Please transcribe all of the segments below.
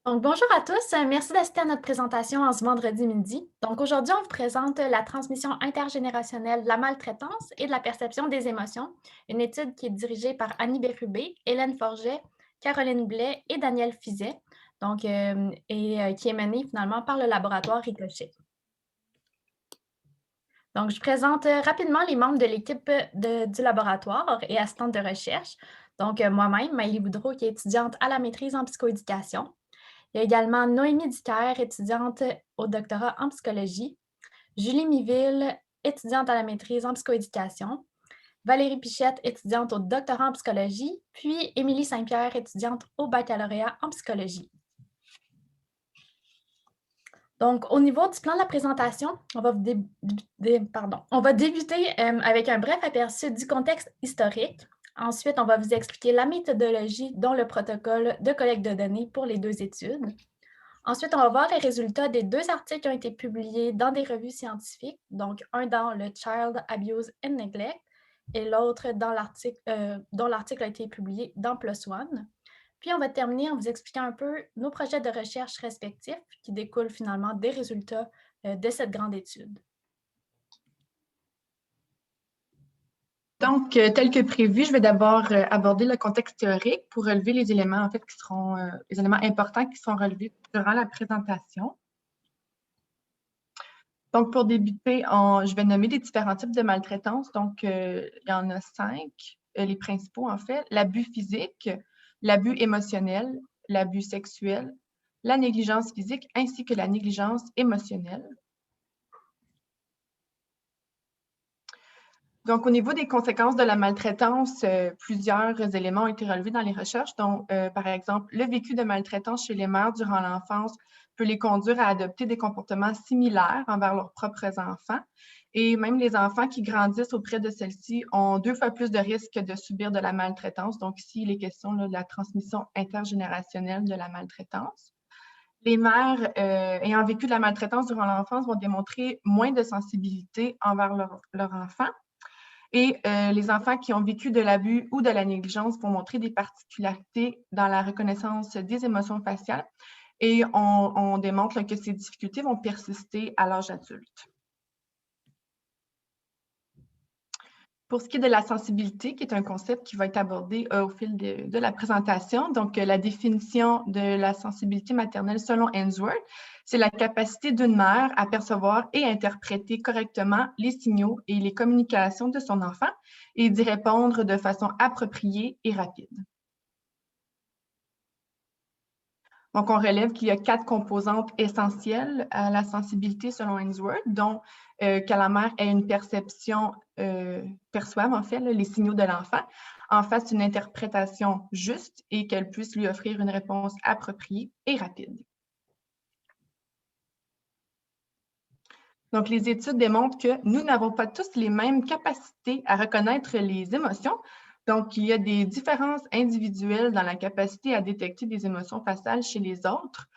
Donc, bonjour à tous, merci d'assister à notre présentation en ce vendredi midi. Donc, aujourd'hui, on vous présente la transmission intergénérationnelle de la maltraitance et de la perception des émotions, une étude qui est dirigée par Annie Bérubé, Hélène Forget, Caroline Blais et Daniel Fizet, qui est menée finalement par le laboratoire Ricochet. Donc, je présente rapidement les membres de l'équipe du laboratoire et assistante de recherche. Donc, moi-même, Maëlie Boudreau, qui est étudiante à la maîtrise en psychoéducation. Il y a également Noémie Dicker, étudiante au doctorat en psychologie, Julie Miville, étudiante à la maîtrise en psychoéducation, Valérie Pichette, étudiante au doctorat en psychologie, puis Émilie Saint-Pierre, étudiante au baccalauréat en psychologie. Donc, au niveau du plan de la présentation, on va débuter avec un bref aperçu du contexte historique. Ensuite, on va vous expliquer la méthodologie, dont le protocole de collecte de données pour les deux études. Ensuite, on va voir les résultats des deux articles qui ont été publiés dans des revues scientifiques, donc un dans le Child Abuse and Neglect et l'autre dont l'article a été publié dans PLOS ONE. Puis, on va terminer en vous expliquant un peu nos projets de recherche respectifs qui découlent finalement des résultats de cette grande étude. Donc, tel que prévu, je vais d'abord aborder le contexte théorique pour relever les éléments, en fait, qui seront les éléments importants qui sont relevés durant la présentation. Donc, pour débuter, je vais nommer les différents types de maltraitance. Donc, il y en a 5, les principaux, en fait. L'abus physique, l'abus émotionnel, l'abus sexuel, la négligence physique ainsi que la négligence émotionnelle. Donc, au niveau des conséquences de la maltraitance, plusieurs éléments ont été relevés dans les recherches, dont, par exemple, le vécu de maltraitance chez les mères durant l'enfance peut les conduire à adopter des comportements similaires envers leurs propres enfants. Et même les enfants qui grandissent auprès de celles-ci ont 2 fois plus de risques de subir de la maltraitance. Donc, ici, il est question là, de la transmission intergénérationnelle de la maltraitance. Les mères ayant vécu de la maltraitance durant l'enfance vont démontrer moins de sensibilité envers leur enfant. Et les enfants qui ont vécu de l'abus ou de la négligence vont montrer des particularités dans la reconnaissance des émotions faciales et on démontre que ces difficultés vont persister à l'âge adulte. Pour ce qui est de la sensibilité, qui est un concept qui va être abordé au fil de la présentation, donc la définition de la sensibilité maternelle selon Ainsworth, c'est la capacité d'une mère à percevoir et interpréter correctement les signaux et les communications de son enfant et d'y répondre de façon appropriée et rapide. Donc, on relève qu'il y a 4 composantes essentielles à la sensibilité selon Ainsworth, dont que la mère ait une perception, perçoive en fait là, les signaux de l'enfant, en fasse une interprétation juste et qu'elle puisse lui offrir une réponse appropriée et rapide. Donc, les études démontrent que nous n'avons pas tous les mêmes capacités à reconnaître les émotions. Donc, il y a des différences individuelles dans la capacité à détecter des émotions faciales chez les autres.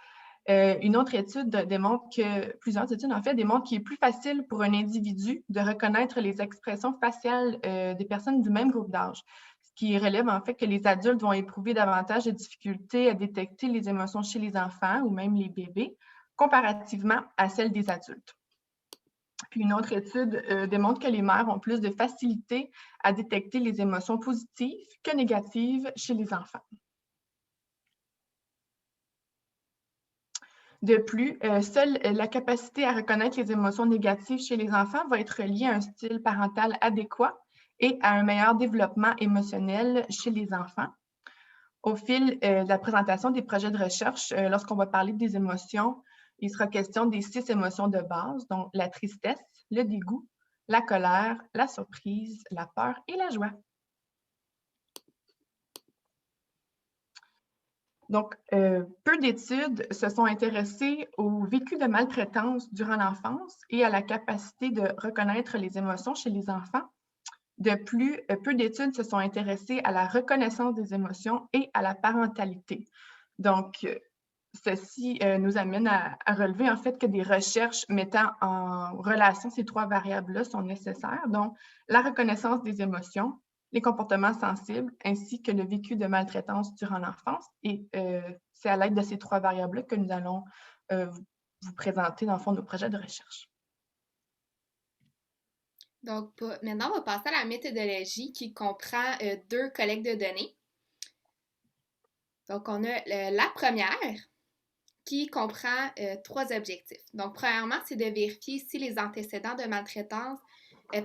Une autre étude démontre que, plusieurs études en fait, démontrent qu'il est plus facile pour un individu de reconnaître les expressions faciales des personnes du même groupe d'âge, ce qui relève en fait que les adultes vont éprouver davantage de difficultés à détecter les émotions chez les enfants ou même les bébés, comparativement à celles des adultes. Puis une autre étude démontre que les mères ont plus de facilité à détecter les émotions positives que négatives chez les enfants. De plus, seule la capacité à reconnaître les émotions négatives chez les enfants va être liée à un style parental adéquat et à un meilleur développement émotionnel chez les enfants. Au fil de la présentation des projets de recherche, lorsqu'on va parler des émotions, il sera question des 6 émotions de base, donc la tristesse, le dégoût, la colère, la surprise, la peur et la joie. Donc, peu d'études se sont intéressées au vécu de maltraitance durant l'enfance et à la capacité de reconnaître les émotions chez les enfants. De plus, peu d'études se sont intéressées à la reconnaissance des émotions et à la parentalité. Donc, ceci nous amène à relever en fait que des recherches mettant en relation ces 3 variables-là sont nécessaires, donc la reconnaissance des émotions, les comportements sensibles, ainsi que le vécu de maltraitance durant l'enfance. Et c'est à l'aide de ces 3 variables-là que nous allons vous présenter, dans le fond, nos projets de recherche. Donc, maintenant, on va passer à la méthodologie qui comprend 2 collectes de données. Donc, on a la première qui comprend 3 objectifs. Donc, premièrement, c'est de vérifier si les antécédents de maltraitance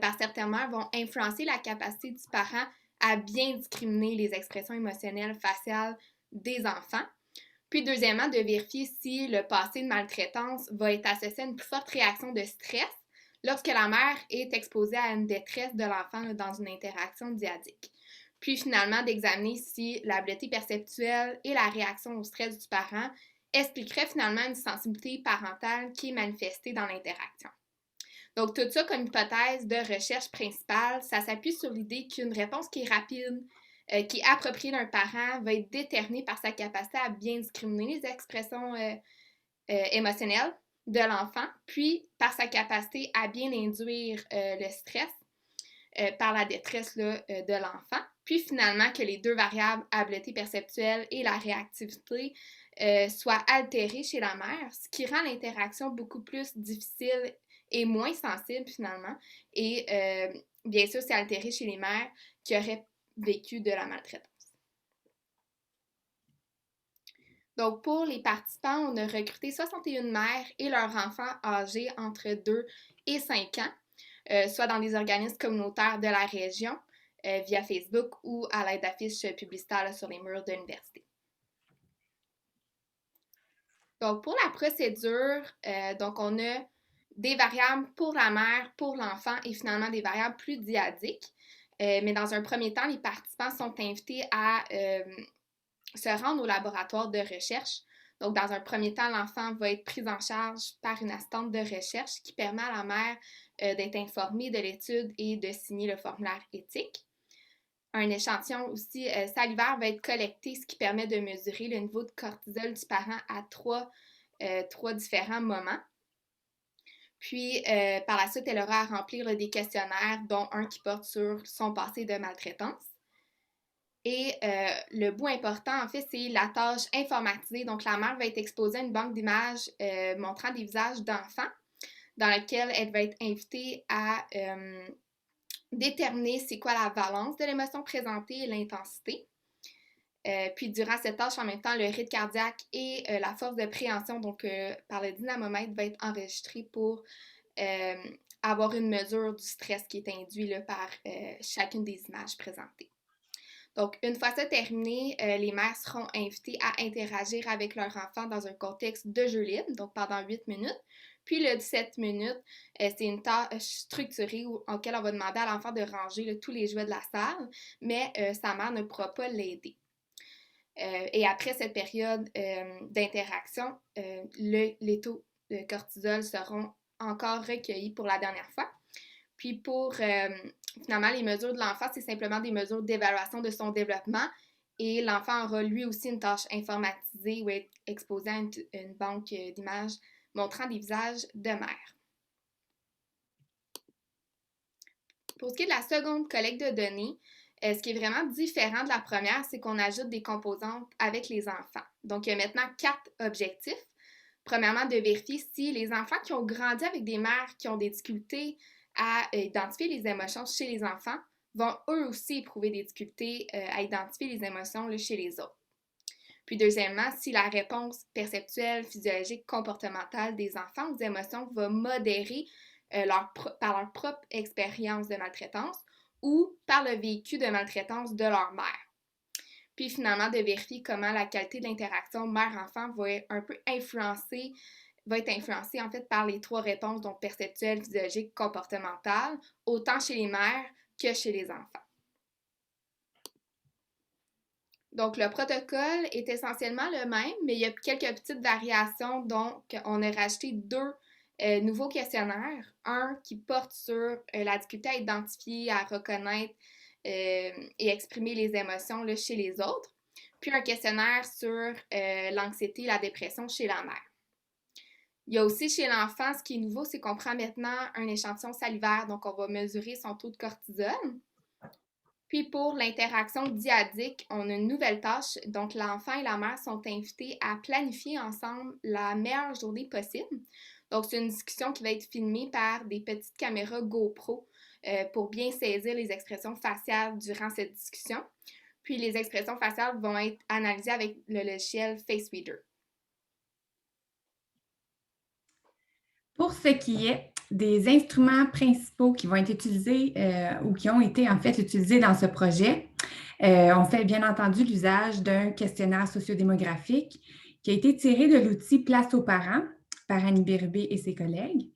par certaines mères vont influencer la capacité du parent à bien discriminer les expressions émotionnelles faciales des enfants. Puis, deuxièmement, de vérifier si le passé de maltraitance va être associé à une plus forte réaction de stress lorsque la mère est exposée à une détresse de l'enfant dans une interaction dyadique. Puis, finalement, d'examiner si l'habileté perceptuelle et la réaction au stress du parent expliquerait finalement une sensibilité parentale qui est manifestée dans l'interaction. Donc, tout ça comme hypothèse de recherche principale, ça s'appuie sur l'idée qu'une réponse qui est rapide, qui est appropriée d'un parent, va être déterminée par sa capacité à bien discriminer les expressions émotionnelles de l'enfant, puis par sa capacité à bien induire le stress par la détresse de l'enfant, puis finalement que les 2 variables, habileté perceptuelle et la réactivité, soient altérées chez la mère, ce qui rend l'interaction beaucoup plus difficile et moins sensible finalement. Et bien sûr, c'est altéré chez les mères qui auraient vécu de la maltraitance. Donc, pour les participants, on a recruté 61 mères et leurs enfants âgés entre 2 et 5 ans, soit dans des organismes communautaires de la région, via Facebook ou à l'aide d'affiches publicitaires sur les murs de l'université. Donc, pour la procédure, donc on a des variables pour la mère, pour l'enfant et finalement des variables plus dyadiques. Mais dans un premier temps, les participants sont invités à se rendre au laboratoire de recherche. Donc, dans un premier temps, l'enfant va être pris en charge par une assistante de recherche qui permet à la mère d'être informée de l'étude et de signer le formulaire éthique. Un échantillon aussi salivaire va être collecté, ce qui permet de mesurer le niveau de cortisol du parent à 3 différents moments. Puis, par la suite, elle aura à remplir des questionnaires, dont un qui porte sur son passé de maltraitance. Et le bout important, en fait, c'est la tâche informatisée. Donc, la mère va être exposée à une banque d'images montrant des visages d'enfants dans laquelle elle va être invitée à déterminer c'est quoi la valence de l'émotion présentée et l'intensité. Puis, durant cette tâche, en même temps, le rythme cardiaque et la force de préhension, donc par le dynamomètre, va être enregistré pour avoir une mesure du stress qui est induit là, par chacune des images présentées. Donc, une fois ça terminé, les mères seront invitées à interagir avec leur enfant dans un contexte de jeu libre, donc pendant 8 minutes. Puis le 17 minutes, c'est une tâche structurée auquel on va demander à l'enfant de ranger là, tous les jouets de la salle, mais sa mère ne pourra pas l'aider. Et après cette période d'interaction, les taux de cortisol seront encore recueillis pour la dernière fois. Puis pour, finalement, les mesures de l'enfant, c'est simplement des mesures d'évaluation de son développement et l'enfant aura lui aussi une tâche informatisée ou être exposé à une banque d'images montrant des visages de mère. Pour ce qui est de la seconde collecte de données, ce qui est vraiment différent de la première, c'est qu'on ajoute des composantes avec les enfants. Donc, il y a maintenant 4 objectifs. Premièrement, de vérifier si les enfants qui ont grandi avec des mères qui ont des difficultés à identifier les émotions chez les enfants vont eux aussi éprouver des difficultés à identifier les émotions là, chez les autres. Puis deuxièmement, si la réponse perceptuelle, physiologique, comportementale des enfants aux émotions va modérer par leur propre expérience de maltraitance ou par le vécu de maltraitance de leur mère. Puis finalement, de vérifier comment la qualité de l'interaction mère-enfant va être un peu influencée en fait par les 3 réponses, donc perceptuelle, physiologique, comportementale, autant chez les mères que chez les enfants. Donc, le protocole est essentiellement le même, mais il y a quelques petites variations. Donc, on a rajouté 2 nouveaux questionnaires. Un qui porte sur la difficulté à identifier, à reconnaître et exprimer les émotions là, chez les autres. Puis un questionnaire sur l'anxiété et la dépression chez la mère. Il y a aussi chez l'enfant, ce qui est nouveau, c'est qu'on prend maintenant un échantillon salivaire. Donc, on va mesurer son taux de cortisol. Puis pour l'interaction dyadique, on a une nouvelle tâche. Donc, l'enfant et la mère sont invités à planifier ensemble la meilleure journée possible. Donc, c'est une discussion qui va être filmée par des petites caméras GoPro pour bien saisir les expressions faciales durant cette discussion. Puis, les expressions faciales vont être analysées avec le logiciel FaceReader. Pour ce qui est des instruments principaux qui vont être utilisés ou qui ont été en fait utilisés dans ce projet, on fait bien entendu l'usage d'un questionnaire sociodémographique qui a été tiré de l'outil Place aux parents par Annie Bérubé et ses collègues.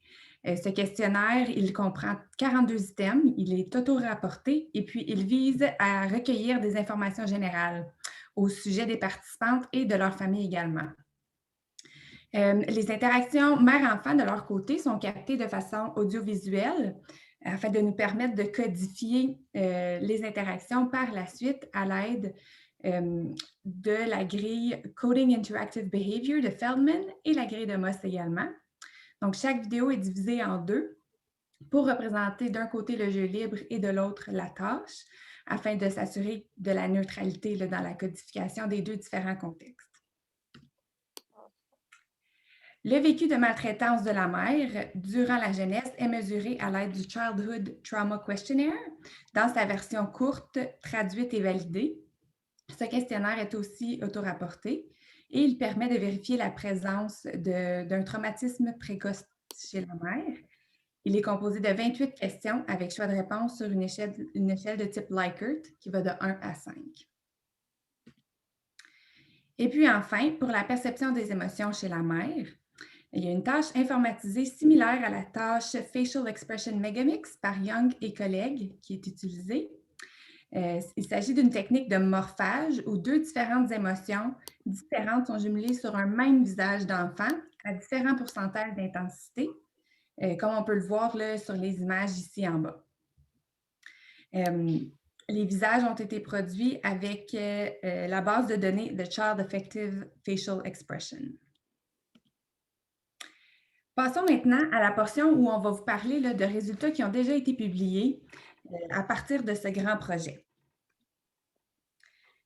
Ce questionnaire, il comprend 42 items, il est auto-rapporté et puis il vise à recueillir des informations générales au sujet des participantes et de leur famille également. Les interactions mère-enfant, de leur côté, sont captées de façon audiovisuelle afin de nous permettre de codifier les interactions par la suite à l'aide de la grille Coding Interactive Behavior de Feldman et la grille de Moss également. Donc, chaque vidéo est divisée en deux pour représenter d'un côté le jeu libre et de l'autre la tâche, afin de s'assurer de la neutralité dans la codification des deux différents contextes. Le vécu de maltraitance de la mère durant la jeunesse est mesuré à l'aide du Childhood Trauma Questionnaire dans sa version courte, traduite et validée. Ce questionnaire est aussi auto-rapporté et il permet de vérifier la présence d'un traumatisme précoce chez la mère. Il est composé de 28 questions avec choix de réponse sur une échelle de type Likert qui va de 1 à 5. Et puis enfin, pour la perception des émotions chez la mère, il y a une tâche informatisée similaire à la tâche Facial Expression Megamix par Young et collègues qui est utilisée. Il s'agit d'une technique de morphage où deux différentes émotions différentes sont jumelées sur un même visage d'enfant à différents pourcentages d'intensité, comme on peut le voir là, sur les images ici en bas. Les visages ont été produits avec la base de données de Child Affective Facial Expression. Passons maintenant à la portion où on va vous parler là, de résultats qui ont déjà été publiés à partir de ce grand projet.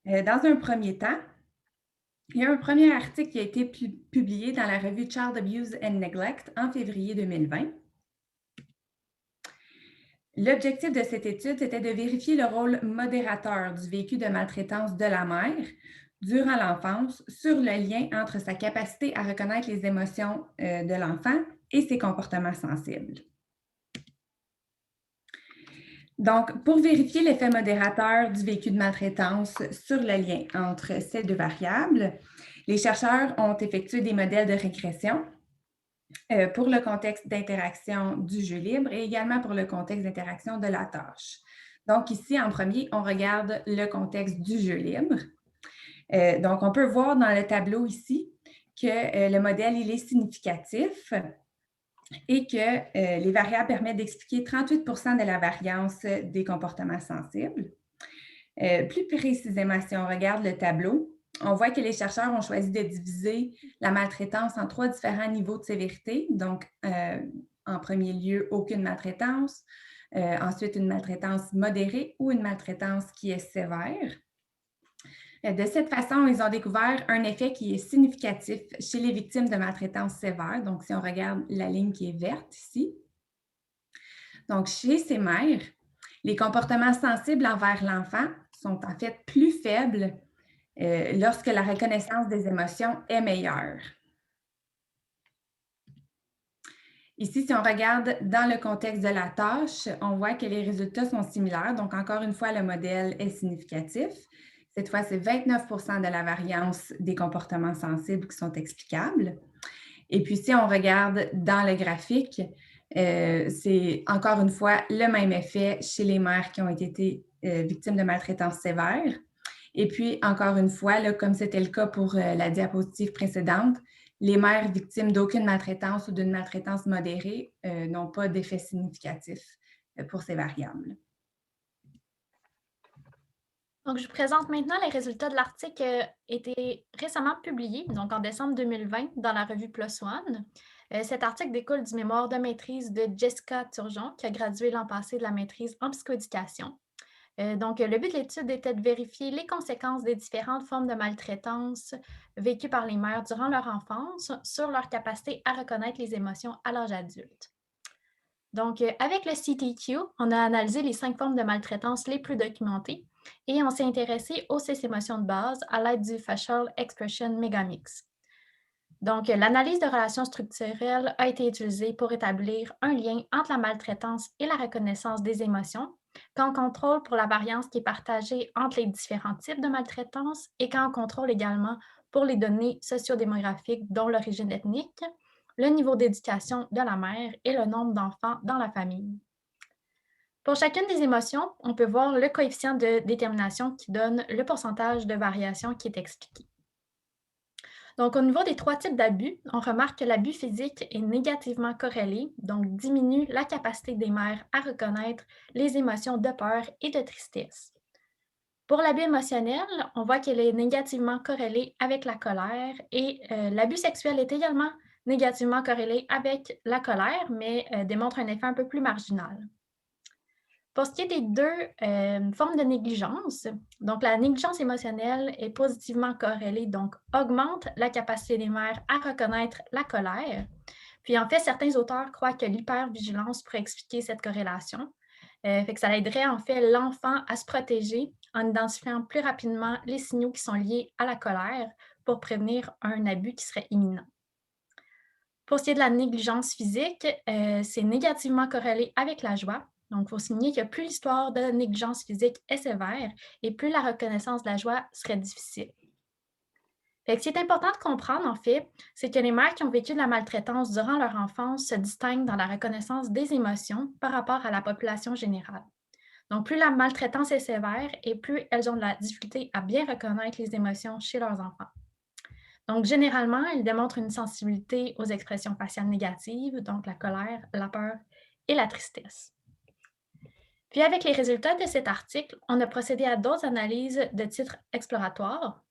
Dans un premier temps, il y a un premier article qui a été publié dans la revue Child Abuse and Neglect en février 2020. L'objectif de cette étude était de vérifier le rôle modérateur du vécu de maltraitance de la mère durant l'enfance sur le lien entre sa capacité à reconnaître les émotions de l'enfant et ses comportements sensibles. Donc, pour vérifier l'effet modérateur du vécu de maltraitance sur le lien entre ces deux variables, les chercheurs ont effectué des modèles de régression pour le contexte d'interaction du jeu libre et également pour le contexte d'interaction de la tâche. Donc, ici, en premier, on regarde le contexte du jeu libre. Donc, on peut voir dans le tableau ici que le modèle il est significatif et que les variables permettent d'expliquer 38 % de la variance des comportements sensibles. Plus précisément, si on regarde le tableau, on voit que les chercheurs ont choisi de diviser la maltraitance en 3 différents niveaux de sévérité. Donc, en premier lieu, aucune maltraitance, ensuite une maltraitance modérée ou une maltraitance qui est sévère. De cette façon, ils ont découvert un effet qui est significatif chez les victimes de maltraitance sévère. Donc, si on regarde la ligne qui est verte ici. Donc, chez ces mères, les comportements sensibles envers l'enfant sont en fait plus faibles lorsque la reconnaissance des émotions est meilleure. Ici, si on regarde dans le contexte de la tâche, on voit que les résultats sont similaires. Donc, encore une fois, le modèle est significatif. Cette fois, c'est 29 % de la variance des comportements sensibles qui sont explicables. Et puis, si on regarde dans le graphique, c'est encore une fois le même effet chez les mères qui ont été victimes de maltraitance sévère. Et puis, encore une fois, là, comme c'était le cas pour la diapositive précédente, les mères victimes d'aucune maltraitance ou d'une maltraitance modérée n'ont pas d'effet significatif pour ces variables. Donc, je vous présente maintenant les résultats de l'article qui a été récemment publié, donc en décembre 2020, dans la revue PLOS ONE. Cet article découle du mémoire de maîtrise de Jessica Turgeon, qui a gradué l'an passé de la maîtrise en psychoéducation. Donc, le but de l'étude était de vérifier les conséquences des différentes formes de maltraitance vécues par les mères durant leur enfance sur leur capacité à reconnaître les émotions à l'âge adulte. Donc, avec le CTQ, on a analysé les 5 formes de maltraitance les plus documentées et on s'est intéressé aux 6 émotions de base à l'aide du Facial Expression Megamix. Donc, l'analyse de relations structurelles a été utilisée pour établir un lien entre la maltraitance et la reconnaissance des émotions, quand on contrôle pour la variance qui est partagée entre les différents types de maltraitance et quand on contrôle également pour les données sociodémographiques dont l'origine ethnique, le niveau d'éducation de la mère et le nombre d'enfants dans la famille. Pour chacune des émotions, on peut voir le coefficient de détermination qui donne le pourcentage de variation qui est expliqué. Donc, au niveau des 3 types d'abus, on remarque que l'abus physique est négativement corrélé, donc diminue la capacité des mères à reconnaître les émotions de peur et de tristesse. Pour l'abus émotionnel, on voit qu'elle est négativement corrélée avec la colère et l'abus sexuel est également négativement corrélé avec la colère, mais démontre un effet un peu plus marginal. Pour ce qui est des 2 formes de négligence, donc la négligence émotionnelle est positivement corrélée, donc augmente la capacité des mères à reconnaître la colère. Puis en fait, certains auteurs croient que l'hypervigilance pourrait expliquer cette corrélation. Fait que ça aiderait en fait l'enfant à se protéger en identifiant plus rapidement les signaux qui sont liés à la colère pour prévenir un abus qui serait imminent. Pour ce qui est de la négligence physique, c'est négativement corrélé avec la joie. Donc, il faut souligner que plus l'histoire de négligence physique est sévère et plus la reconnaissance de la joie serait difficile. Fait que ce qui est important de comprendre, en fait, c'est que les mères qui ont vécu de la maltraitance durant leur enfance se distinguent dans la reconnaissance des émotions par rapport à la population générale. Donc, plus la maltraitance est sévère et plus elles ont de la difficulté à bien reconnaître les émotions chez leurs enfants. Donc, généralement, elles démontrent une sensibilité aux expressions faciales négatives, donc la colère, la peur et la tristesse. Puis, avec les résultats de cet article, on a procédé à d'autres analyses de titre exploratoire.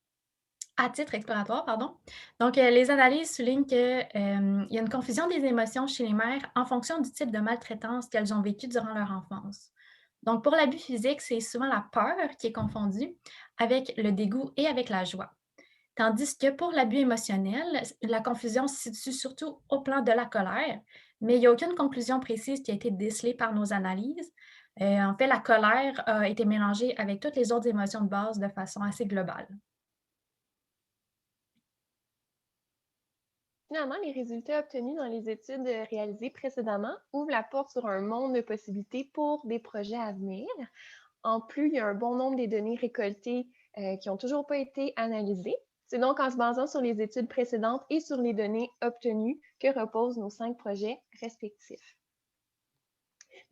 Donc, les analyses soulignent qu'il y a une confusion des émotions chez les mères en fonction du type de maltraitance qu'elles ont vécu durant leur enfance. Donc, pour l'abus physique, c'est souvent la peur qui est confondue avec le dégoût et avec la joie. Tandis que pour l'abus émotionnel, la confusion se situe surtout au plan de la colère, mais il n'y a aucune conclusion précise qui a été décelée par nos analyses. En fait, la colère a été mélangée avec toutes les autres émotions de base de façon assez globale. Finalement, les résultats obtenus dans les études réalisées précédemment ouvrent la porte sur un monde de possibilités pour des projets à venir. En plus, il y a un bon nombre des données récoltées qui n'ont toujours pas été analysées. C'est donc en se basant sur les études précédentes et sur les données obtenues que reposent nos 5 projets respectifs.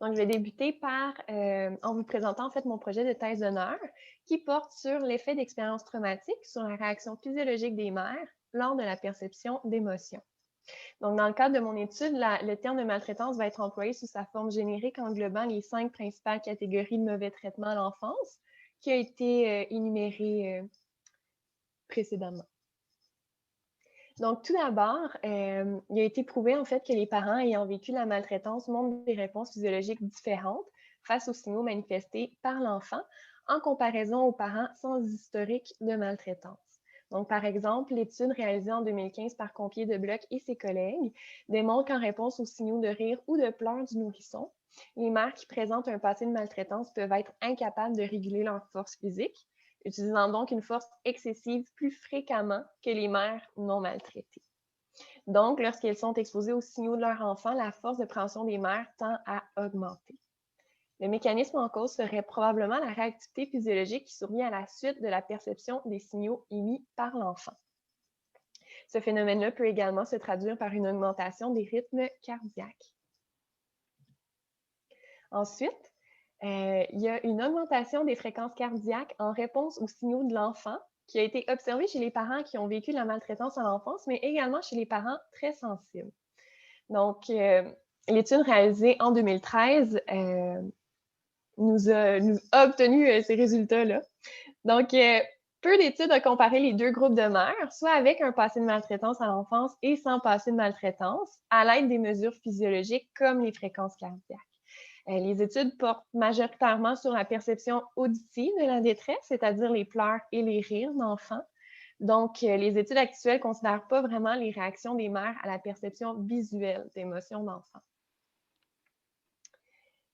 Donc, je vais débuter en vous présentant en fait mon projet de thèse d'honneur qui porte sur l'effet d'expériences traumatiques sur la réaction physiologique des mères lors de la perception d'émotions. Donc, dans le cadre de mon étude, le terme de maltraitance va être employé sous sa forme générique englobant les 5 principales catégories de mauvais traitements à l'enfance qui a été énumérée précédemment. Donc, tout d'abord, il a été prouvé en fait que les parents ayant vécu la maltraitance montrent des réponses physiologiques différentes face aux signaux manifestés par l'enfant en comparaison aux parents sans historique de maltraitance. Donc, par exemple, l'étude réalisée en 2015 par Compier de Bloch et ses collègues démontre qu'en réponse aux signaux de rire ou de pleurs du nourrisson, les mères qui présentent un passé de maltraitance peuvent être incapables de réguler leur force physique, utilisant donc une force excessive plus fréquemment que les mères non maltraitées. Donc, lorsqu'elles sont exposées aux signaux de leur enfant, la force de préhension des mères tend à augmenter. Le mécanisme en cause serait probablement la réactivité physiologique qui survient à la suite de la perception des signaux émis par l'enfant. Ce phénomène-là peut également se traduire par une augmentation des rythmes cardiaques. Ensuite, il y a une augmentation des fréquences cardiaques en réponse aux signaux de l'enfant qui a été observée chez les parents qui ont vécu la maltraitance à l'enfance, mais également chez les parents très sensibles. Donc, l'étude réalisée en 2013 nous a obtenu ces résultats-là. Donc, peu d'études ont comparé les 2 groupes de mères, soit avec un passé de maltraitance à l'enfance et sans passé de maltraitance, à l'aide des mesures physiologiques comme les fréquences cardiaques. Les études portent majoritairement sur la perception auditive de la détresse, c'est-à-dire les pleurs et les rires d'enfants. Donc, les études actuelles ne considèrent pas vraiment les réactions des mères à la perception visuelle d'émotions d'enfants.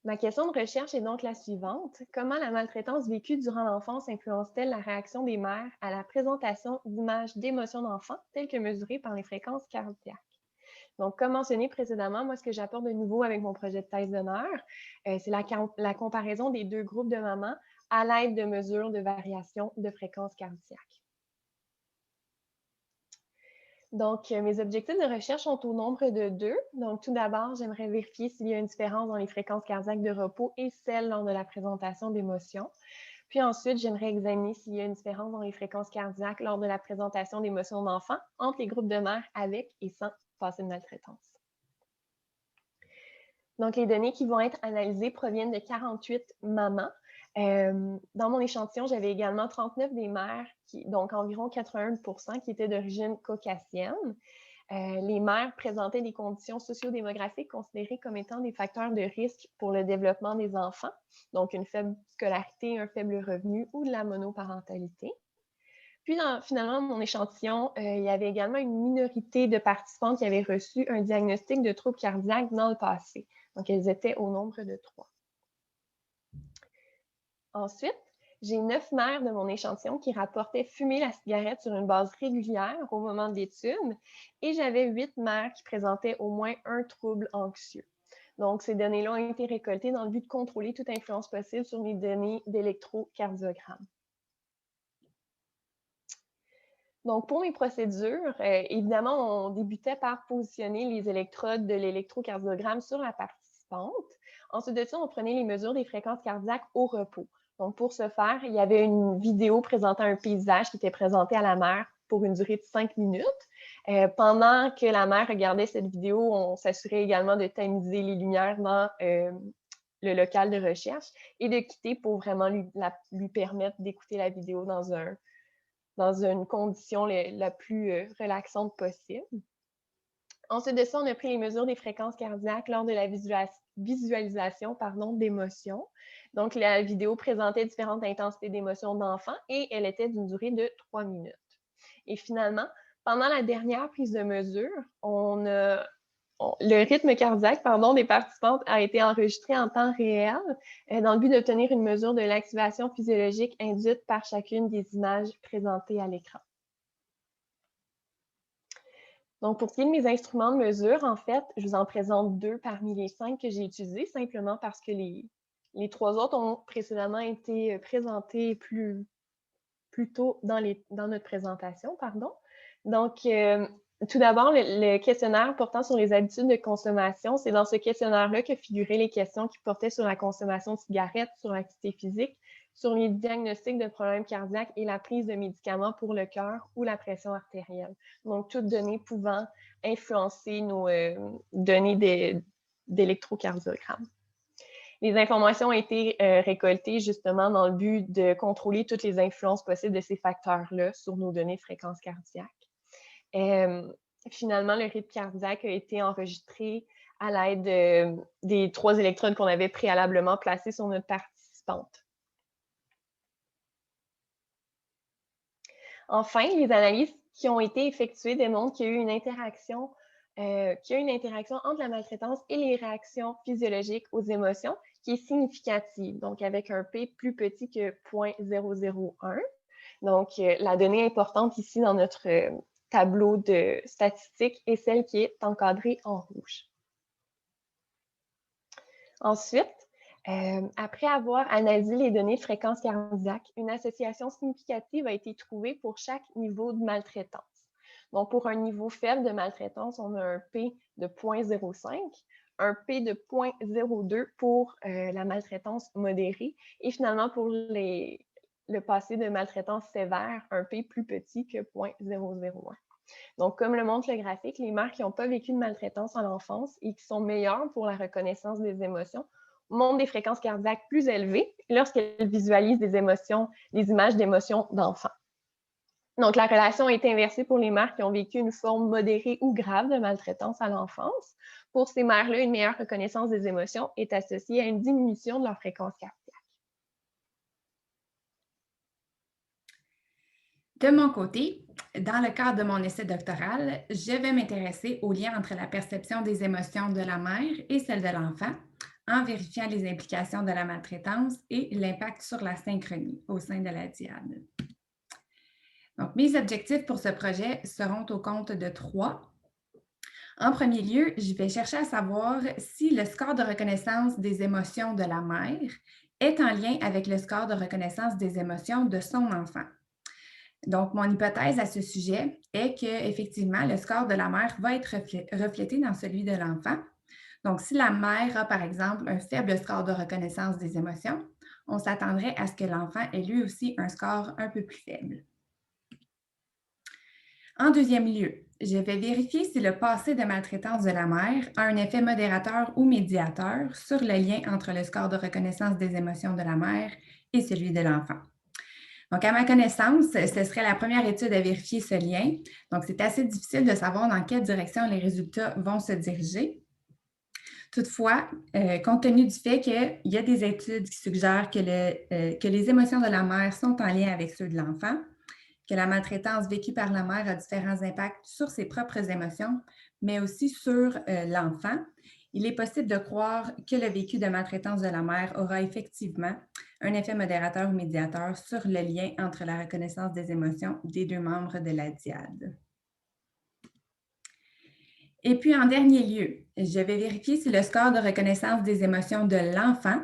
Ma question de recherche est donc la suivante. Comment la maltraitance vécue durant l'enfance influence-t-elle la réaction des mères à la présentation d'images d'émotions d'enfants telles que mesurées par les fréquences cardiaques? Donc, comme mentionné précédemment, moi, ce que j'apporte de nouveau avec mon projet de thèse d'honneur, c'est la comparaison des 2 groupes de mamans à l'aide de mesures de variation de fréquence cardiaque. Donc, mes objectifs de recherche sont au nombre de 2. Donc, tout d'abord, j'aimerais vérifier s'il y a une différence dans les fréquences cardiaques de repos et celles lors de la présentation d'émotions. Puis ensuite, j'aimerais examiner s'il y a une différence dans les fréquences cardiaques lors de la présentation d'émotions d'enfants entre les groupes de mères avec et sans passé de maltraitance. Donc, les données qui vont être analysées proviennent de 48 mamans. Dans mon échantillon, j'avais également 39 des mères, donc environ 81%, qui étaient d'origine caucasienne. Les mères présentaient des conditions socio-démographiques considérées comme étant des facteurs de risque pour le développement des enfants, donc une faible scolarité, un faible revenu ou de la monoparentalité. Puis, finalement, dans mon échantillon, il y avait également une minorité de participantes qui avaient reçu un diagnostic de troubles cardiaques dans le passé. Donc, elles étaient au nombre de 3. Ensuite, j'ai 9 mères de mon échantillon qui rapportaient fumer la cigarette sur une base régulière au moment de l'étude et j'avais 8 mères qui présentaient au moins un trouble anxieux. Donc, ces données-là ont été récoltées dans le but de contrôler toute influence possible sur mes données d'électrocardiogramme. Donc, pour mes procédures, évidemment, on débutait par positionner les électrodes de l'électrocardiogramme sur la participante. Ensuite de ça, on prenait les mesures des fréquences cardiaques au repos. Donc, pour ce faire, il y avait une vidéo présentant un paysage qui était présenté à la mère pour une durée de 5 minutes. Pendant que la mère regardait cette vidéo, on s'assurait également de tamiser les lumières dans le local de recherche et de quitter pour vraiment lui permettre d'écouter la vidéo dans une condition la plus relaxante possible. Ensuite de ça, on a pris les mesures des fréquences cardiaques lors de la visualisation d'émotions. Donc, la vidéo présentait différentes intensités d'émotions d'enfants et elle était d'une durée de 3 minutes. Et finalement, pendant la dernière prise de mesure, le rythme cardiaque des participantes a été enregistré en temps réel dans le but d'obtenir une mesure de l'activation physiologique induite par chacune des images présentées à l'écran. Donc, pour ce qui est de mes instruments de mesure, en fait, je vous en présente 2 parmi les 5 que j'ai utilisés, simplement parce que les 3 autres ont précédemment été présentés plus tôt dans notre présentation. Donc, tout d'abord, le questionnaire portant sur les habitudes de consommation, c'est dans ce questionnaire-là que figuraient les questions qui portaient sur la consommation de cigarettes, sur l'activité physique, sur les diagnostics de problèmes cardiaques et la prise de médicaments pour le cœur ou la pression artérielle. Donc, toutes données pouvant influencer nos données d'électrocardiogramme. Les informations ont été récoltées justement dans le but de contrôler toutes les influences possibles de ces facteurs-là sur nos données de fréquence cardiaque. Finalement, le rythme cardiaque a été enregistré à l'aide des 3 électrodes qu'on avait préalablement placées sur notre participante. Enfin, les analyses qui ont été effectuées démontrent qu'il y a eu une interaction entre la maltraitance et les réactions physiologiques aux émotions qui est significative, donc avec un P plus petit que 0.001. Donc, la donnée importante ici dans notre tableau de statistiques est celle qui est encadrée en rouge. Ensuite, après avoir analysé les données de fréquence cardiaque, une association significative a été trouvée pour chaque niveau de maltraitance. Donc, pour un niveau faible de maltraitance, on a un P de 0.05, un P de 0.02 pour la maltraitance modérée et finalement pour le passé de maltraitance sévère, un P plus petit que 0.001. Donc, comme le montre le graphique, les mères qui n'ont pas vécu de maltraitance en enfance et qui sont meilleures pour la reconnaissance des émotions montrent des fréquences cardiaques plus élevées lorsqu'elles visualisent des images d'émotions d'enfants. Donc, la relation est inversée pour les mères qui ont vécu une forme modérée ou grave de maltraitance à l'enfance. Pour ces mères-là, une meilleure reconnaissance des émotions est associée à une diminution de leur fréquence cardiaque. De mon côté, dans le cadre de mon essai doctoral, je vais m'intéresser au lien entre la perception des émotions de la mère et celle de l'enfant, en vérifiant les implications de la maltraitance et l'impact sur la synchronie au sein de la dyade. Donc, mes objectifs pour ce projet seront au compte de 3. En premier lieu, je vais chercher à savoir si le score de reconnaissance des émotions de la mère est en lien avec le score de reconnaissance des émotions de son enfant. Donc, mon hypothèse à ce sujet est qu'effectivement, le score de la mère va être reflété dans celui de l'enfant. Donc, si la mère a, par exemple, un faible score de reconnaissance des émotions, on s'attendrait à ce que l'enfant ait lui aussi un score un peu plus faible. En deuxième lieu, je vais vérifier si le passé de maltraitance de la mère a un effet modérateur ou médiateur sur le lien entre le score de reconnaissance des émotions de la mère et celui de l'enfant. Donc, à ma connaissance, ce serait la première étude à vérifier ce lien. Donc, c'est assez difficile de savoir dans quelle direction les résultats vont se diriger. Toutefois, compte tenu du fait qu'il y a des études qui suggèrent que les émotions de la mère sont en lien avec ceux de l'enfant, que la maltraitance vécue par la mère a différents impacts sur ses propres émotions, mais aussi sur l'enfant, il est possible de croire que le vécu de maltraitance de la mère aura effectivement un effet modérateur ou médiateur sur le lien entre la reconnaissance des émotions des deux membres de la dyade. Et puis, en dernier lieu, je vais vérifier si le score de reconnaissance des émotions de l'enfant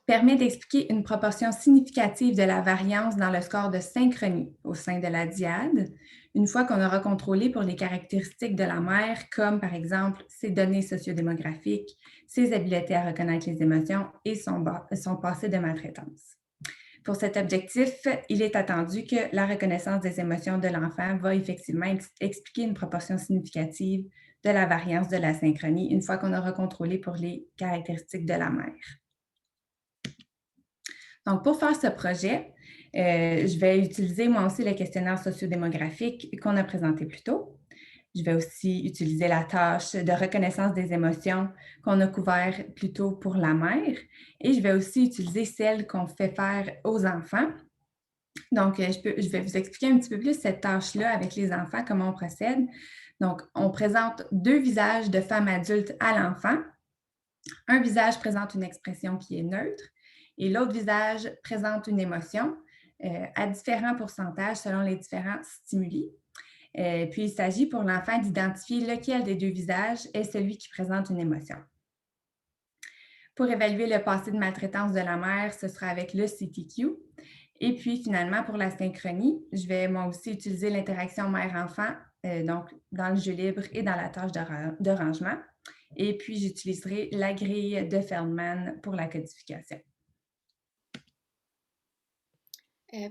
permet d'expliquer une proportion significative de la variance dans le score de synchronie au sein de la dyade, une fois qu'on aura contrôlé pour les caractéristiques de la mère, comme par exemple ses données sociodémographiques, ses habiletés à reconnaître les émotions et son passé de maltraitance. Pour cet objectif, il est attendu que la reconnaissance des émotions de l'enfant va effectivement expliquer une proportion significative de la variance de la synchronie, une fois qu'on aura contrôlé pour les caractéristiques de la mère. Donc, pour faire ce projet, je vais utiliser moi aussi le questionnaire sociodémographique qu'on a présenté plus tôt. Je vais aussi utiliser la tâche de reconnaissance des émotions qu'on a couvert plus tôt pour la mère. Et je vais aussi utiliser celle qu'on fait faire aux enfants. Donc, je vais vous expliquer un petit peu plus cette tâche-là avec les enfants, comment on procède. Donc, on présente 2 visages de femmes adultes à l'enfant. Un visage présente une expression qui est neutre et l'autre visage présente une émotion à différents pourcentages selon les différents stimuli. Puis, il s'agit pour l'enfant d'identifier lequel des 2 visages est celui qui présente une émotion. Pour évaluer le passé de maltraitance de la mère, ce sera avec le CTQ. Et puis, finalement, pour la synchronie, je vais moi aussi utiliser l'interaction mère-enfant, donc dans le jeu libre et dans la tâche de rangement. Et puis, j'utiliserai la grille de Feldman pour la codification.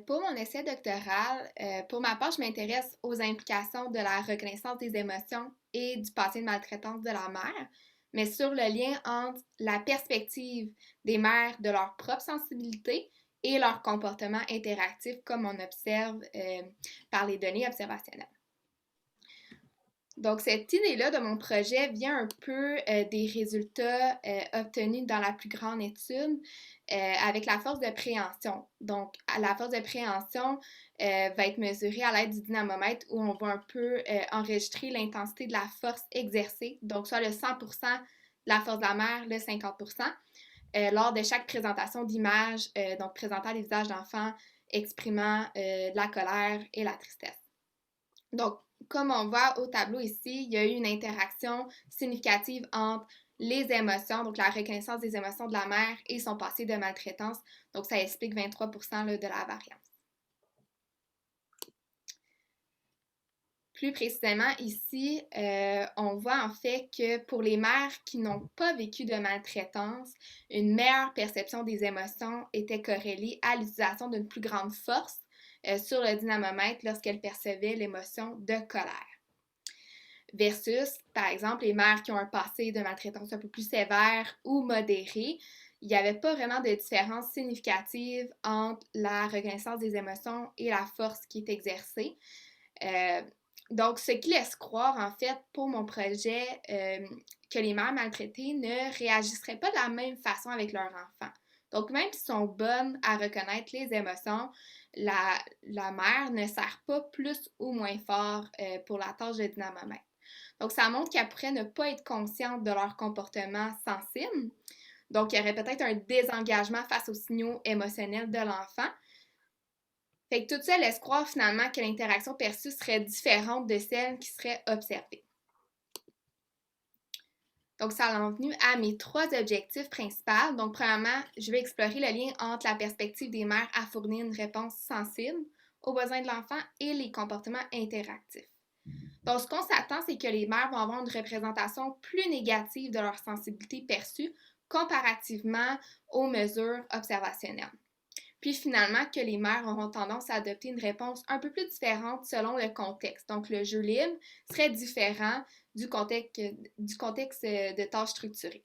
Pour mon essai doctoral, pour ma part, je m'intéresse aux implications de la reconnaissance des émotions et du passé de maltraitance de la mère, mais sur le lien entre la perspective des mères de leur propre sensibilité et leur comportement interactif comme on observe par les données observationnelles. Donc, cette idée-là de mon projet vient un peu des résultats obtenus dans la plus grande étude avec la force de préhension. Donc, la force de préhension va être mesurée à l'aide du dynamomètre où on va un peu enregistrer l'intensité de la force exercée, donc soit le 100% de la force de la mère, le 50%, lors de chaque présentation d'images, donc présentant les visages d'enfants exprimant la colère et la tristesse. Donc, comme on voit au tableau ici, il y a eu une interaction significative entre les émotions, donc la reconnaissance des émotions de la mère et son passé de maltraitance. Donc, ça explique 23% de la variance. Plus précisément, ici, on voit en fait que pour les mères qui n'ont pas vécu de maltraitance, une meilleure perception des émotions était corrélée à l'utilisation d'une plus grande force sur le dynamomètre lorsqu'elles percevaient l'émotion de colère. Versus, par exemple, les mères qui ont un passé de maltraitance un peu plus sévère ou modéré, il n'y avait pas vraiment de différence significative entre la reconnaissance des émotions et la force qui est exercée. Donc, ce qui laisse croire, en fait, pour mon projet, que les mères maltraitées ne réagisseraient pas de la même façon avec leur enfant. Donc, même s'ils sont bonnes à reconnaître les émotions, la mère ne sert pas plus ou moins fort pour la tâche de dynamomètre. Donc, ça montre qu'elles pourraient ne pas être conscientes de leur comportement sensible. Donc, il y aurait peut-être un désengagement face aux signaux émotionnels de l'enfant. Fait que tout ça laisse croire finalement que l'interaction perçue serait différente de celle qui serait observée. Donc, ça en venu à mes 3 objectifs principaux. Donc, premièrement, je vais explorer le lien entre la perspective des mères à fournir une réponse sensible aux besoins de l'enfant et les comportements interactifs. Donc, ce qu'on s'attend, c'est que les mères vont avoir une représentation plus négative de leur sensibilité perçue comparativement aux mesures observationnelles. Puis finalement, que les mères auront tendance à adopter une réponse un peu plus différente selon le contexte. Donc, le jeu libre serait différent du contexte de tâches structurées.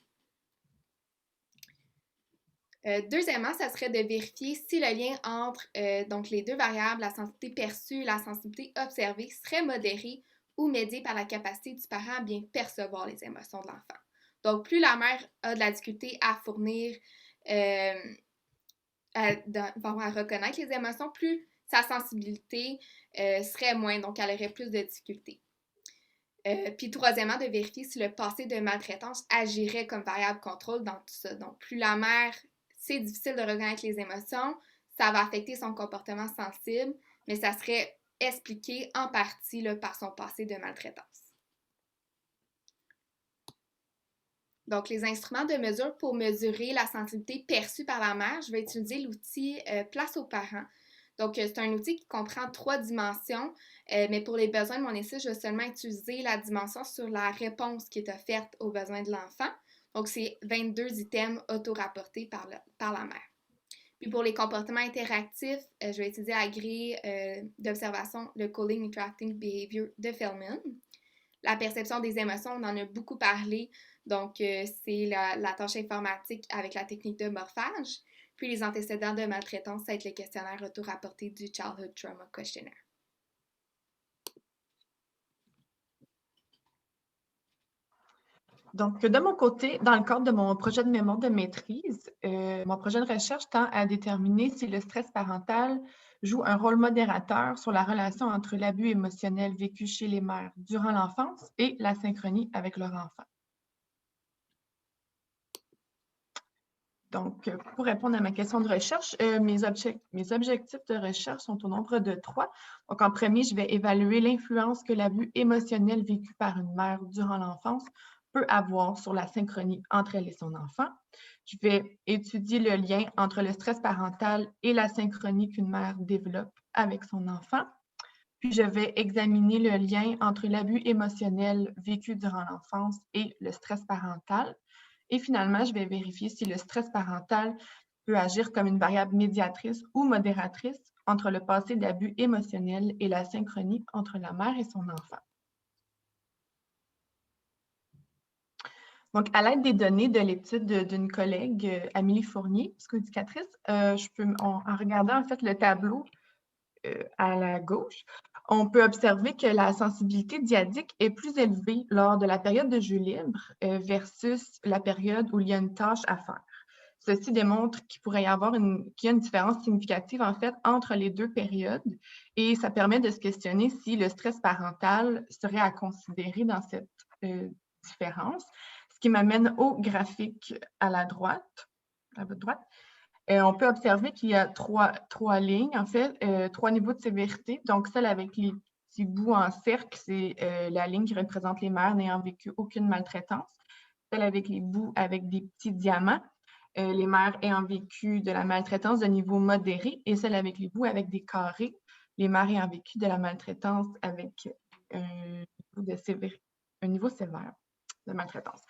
Deuxièmement, ça serait de vérifier si le lien entre donc les 2 variables, la sensibilité perçue et la sensibilité observée, serait modéré ou médié par la capacité du parent à bien percevoir les émotions de l'enfant. Donc, plus la mère a de la difficulté à fournir, à reconnaître les émotions, plus sa sensibilité serait moins, donc elle aurait plus de difficultés. Puis troisièmement, de vérifier si le passé de maltraitance agirait comme variable contrôle dans tout ça. Donc, plus la mère, c'est difficile de reconnaître les émotions, ça va affecter son comportement sensible, mais ça serait expliqué en partie là, par son passé de maltraitance. Donc, les instruments de mesure pour mesurer la sensibilité perçue par la mère, je vais utiliser l'outil Place aux parents. Donc, c'est un outil qui comprend 3 dimensions, mais pour les besoins de mon essai, je vais seulement utiliser la dimension sur la réponse qui est offerte aux besoins de l'enfant. Donc, c'est 22 items auto-rapportés par la mère. Puis pour les comportements interactifs, je vais utiliser la grille d'observation, le Calling Interacting Behavior de Feldman. La perception des émotions, on en a beaucoup parlé, donc c'est la tâche informatique avec la technique de morphage. Puis les antécédents de maltraitance, ça va être le questionnaire auto-rapporté du Childhood Trauma Questionnaire. Donc, de mon côté, dans le cadre de mon projet de mémoire de maîtrise, mon projet de recherche tend à déterminer si le stress parental joue un rôle modérateur sur la relation entre l'abus émotionnel vécu chez les mères durant l'enfance et la synchronie avec leur enfant. Donc, pour répondre à ma question de recherche, mes objectifs de recherche sont au nombre de 3. Donc, en premier, je vais évaluer l'influence que l'abus émotionnel vécu par une mère durant l'enfance peut avoir sur la synchronie entre elle et son enfant. Je vais étudier le lien entre le stress parental et la synchronie qu'une mère développe avec son enfant. Puis, je vais examiner le lien entre l'abus émotionnel vécu durant l'enfance et le stress parental. Et finalement, je vais vérifier si le stress parental peut agir comme une variable médiatrice ou modératrice entre le passé d'abus émotionnel et la synchronie entre la mère et son enfant. Donc, à l'aide des données de l'étude d'une collègue, Amélie Fournier, psychoéducatrice, en regardant en fait le tableau à la gauche, on peut observer que la sensibilité dyadique est plus élevée lors de la période de jeu libre versus la période où il y a une tâche à faire. Ceci démontre qu'il pourrait y avoir qu'il y a une différence significative en fait entre les 2 périodes et ça permet de se questionner si le stress parental serait à considérer dans cette différence. Ce qui m'amène au graphique à votre droite. On peut observer qu'il y a trois lignes, en fait, 3 niveaux de sévérité. Donc, celle avec les petits bouts en cercle, c'est la ligne qui représente les mères n'ayant vécu aucune maltraitance. Celle avec les bouts avec des petits diamants, les mères ayant vécu de la maltraitance de niveau modéré. Et celle avec les bouts avec des carrés, les mères ayant vécu de la maltraitance avec un niveau sévère de maltraitance.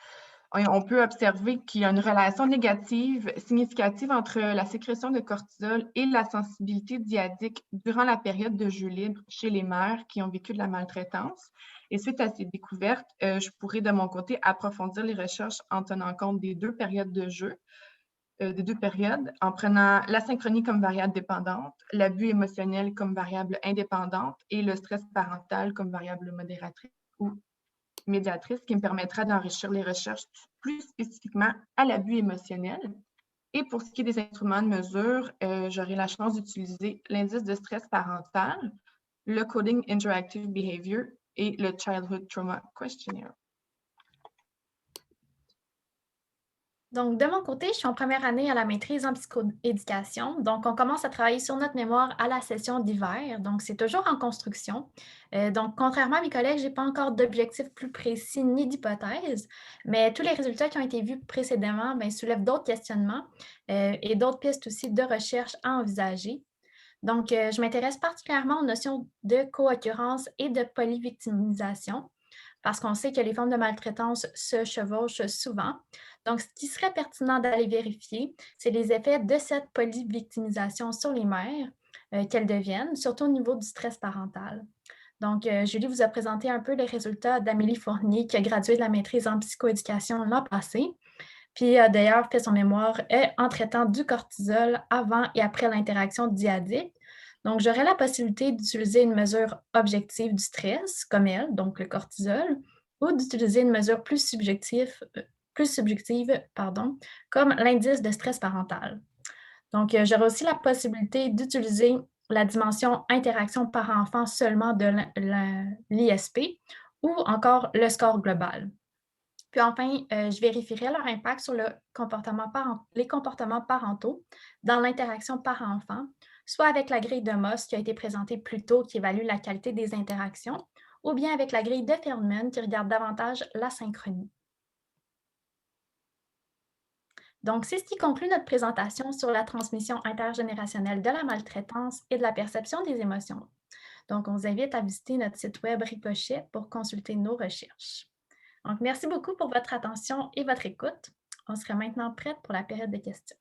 On peut observer qu'il y a une relation négative significative entre la sécrétion de cortisol et la sensibilité dyadique durant la période de jeu libre chez les mères qui ont vécu de la maltraitance. Et suite à ces découvertes, je pourrais de mon côté approfondir les recherches en tenant compte des 2 périodes de jeu. des deux périodes en prenant l'asynchronie comme variable dépendante, l'abus émotionnel comme variable indépendante et le stress parental comme variable modératrice ou médiatrice, qui me permettra d'enrichir les recherches plus spécifiquement à l'abus émotionnel. Et pour ce qui est des instruments de mesure, j'aurai la chance d'utiliser l'indice de stress parental, le Coding Interactive Behavior et le Childhood Trauma Questionnaire. Donc, de mon côté, je suis en première année à la maîtrise en psychoéducation. Donc, on commence à travailler sur notre mémoire à la session d'hiver. Donc, c'est toujours en construction. Donc, contrairement à mes collègues, je n'ai pas encore d'objectifs plus précis ni d'hypothèses, mais tous les résultats qui ont été vus précédemment soulèvent d'autres questionnements et d'autres pistes aussi de recherche à envisager. Donc, je m'intéresse particulièrement aux notions de co-occurrence et de polyvictimisation, parce qu'on sait que les formes de maltraitance se chevauchent souvent. Donc, ce qui serait pertinent d'aller vérifier, c'est les effets de cette polyvictimisation sur les mères qu'elles deviennent, surtout au niveau du stress parental. Donc, Julie vous a présenté un peu les résultats d'Amélie Fournier, qui a gradué de la maîtrise en psychoéducation l'an passé, puis a d'ailleurs fait son mémoire en traitant du cortisol avant et après l'interaction diadique. Donc, j'aurais la possibilité d'utiliser une mesure objective du stress, comme elle, donc le cortisol, ou d'utiliser une mesure plus subjective, comme l'indice de stress parental. Donc, j'aurais aussi la possibilité d'utiliser la dimension interaction parent-enfant seulement de l'ISP ou encore le score global. Puis enfin, je vérifierai leur impact sur les comportements parentaux dans l'interaction parent-enfant, soit avec la grille de Moss qui a été présentée plus tôt, qui évalue la qualité des interactions, ou bien avec la grille de Feldman qui regarde davantage la synchronie. Donc, c'est ce qui conclut notre présentation sur la transmission intergénérationnelle de la maltraitance et de la perception des émotions. Donc, on vous invite à visiter notre site web Ricochet pour consulter nos recherches. Donc, merci beaucoup pour votre attention et votre écoute. On serait maintenant prête pour la période de questions.